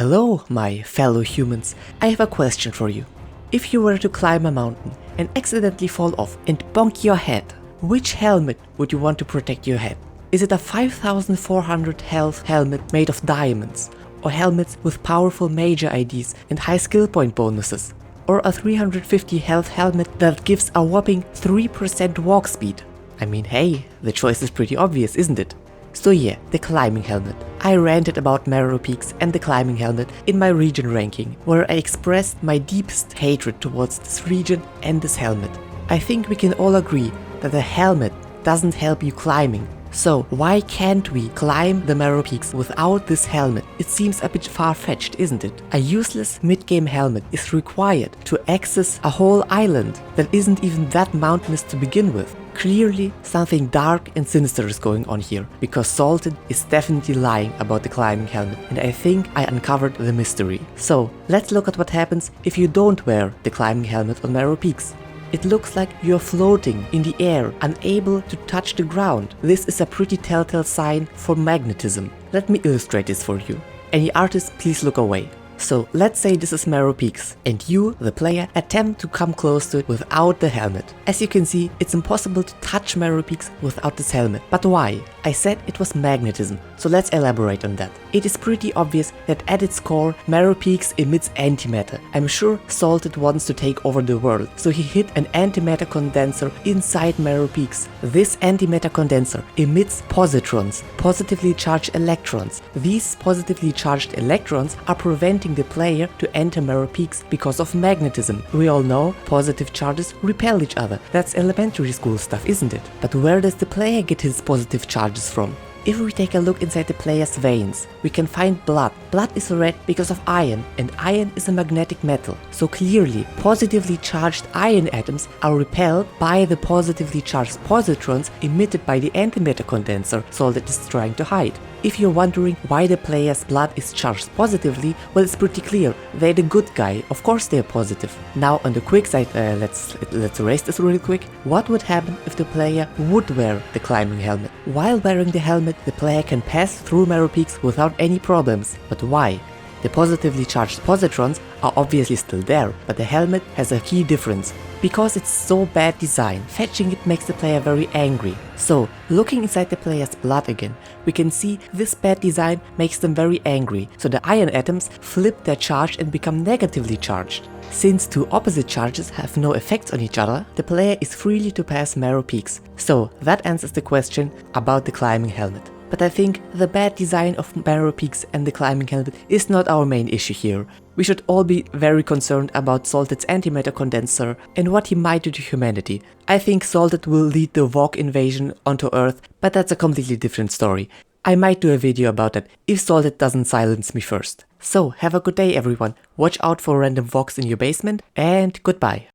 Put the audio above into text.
Hello, my fellow humans. I have a question for you. If you were to climb a mountain and accidentally fall off and bonk your head, which helmet would you want to protect your head? Is it a 5400 health helmet made of diamonds, or helmets with powerful major IDs and high skill point bonuses? Or a 350 health helmet that gives a whopping 3% walk speed? I mean, hey, the choice is pretty obvious, isn't it? So yeah, the climbing helmet. I ranted about Marrow Peaks and the climbing helmet in my region ranking, where I expressed my deepest hatred towards this region and this helmet. I think we can all agree that the helmet doesn't help you climbing. So why can't we climb the Marrow Peaks without this helmet? It seems a bit far-fetched, isn't it? A useless mid-game helmet is required to access a whole island that isn't even that mountainous to begin with. Clearly, something dark and sinister is going on here, because Salted is definitely lying about the climbing helmet, and I think I uncovered the mystery. So, let's look at what happens if you don't wear the climbing helmet on Marrow Peaks. It looks like you're floating in the air, unable to touch the ground. This is a pretty telltale sign for magnetism. Let me illustrate this for you. Any artist, please look away. So let's say this is Marrow Peaks, and you, the player, attempt to come close to it without the helmet. As you can see, it's impossible to touch Marrow Peaks without this helmet. But why? I said it was magnetism, so let's elaborate on that. It is pretty obvious that at its core, Marrow Peaks emits antimatter. I'm sure Salted wants to take over the world, so he hid an antimatter condenser inside Marrow Peaks. This antimatter condenser emits positrons, positively charged electrons. These positively charged electrons are preventing the player to enter Marrow Peaks because of magnetism. We all know positive charges repel each other. That's elementary school stuff, isn't it? But where does the player get his positive charges from? If we take a look inside the player's veins, we can find blood. Blood is red because of iron, and iron is a magnetic metal. So clearly, positively charged iron atoms are repelled by the positively charged positrons emitted by the antimatter condenser Salted is trying to hide. If you're wondering why the player's blood is charged positively, well, it's pretty clear. They're the good guy, of course they're positive. Now on the quick side, let's erase this real quick. What would happen if the player would wear the climbing helmet? While wearing the helmet, the player can pass through Marrow Peaks without any problems. But why? The positively charged positrons are obviously still there, but the helmet has a key difference. Because it's so bad design, fetching it makes the player very angry. So, looking inside the player's blood again, we can see this bad design makes them very angry, so the iron atoms flip their charge and become negatively charged. Since two opposite charges have no effects on each other, the player is free to pass Marrow Peaks. So, that answers the question about the climbing helmet. But I think the bad design of Marrow Peaks and the climbing helmet is not our main issue here. We should all be very concerned about Salted's antimatter condenser and what he might do to humanity. I think Salted will lead the Vogue invasion onto Earth, but that's a completely different story. I might do a video about that if Salted doesn't silence me first. So, have a good day everyone, watch out for random Vogues in your basement, and goodbye.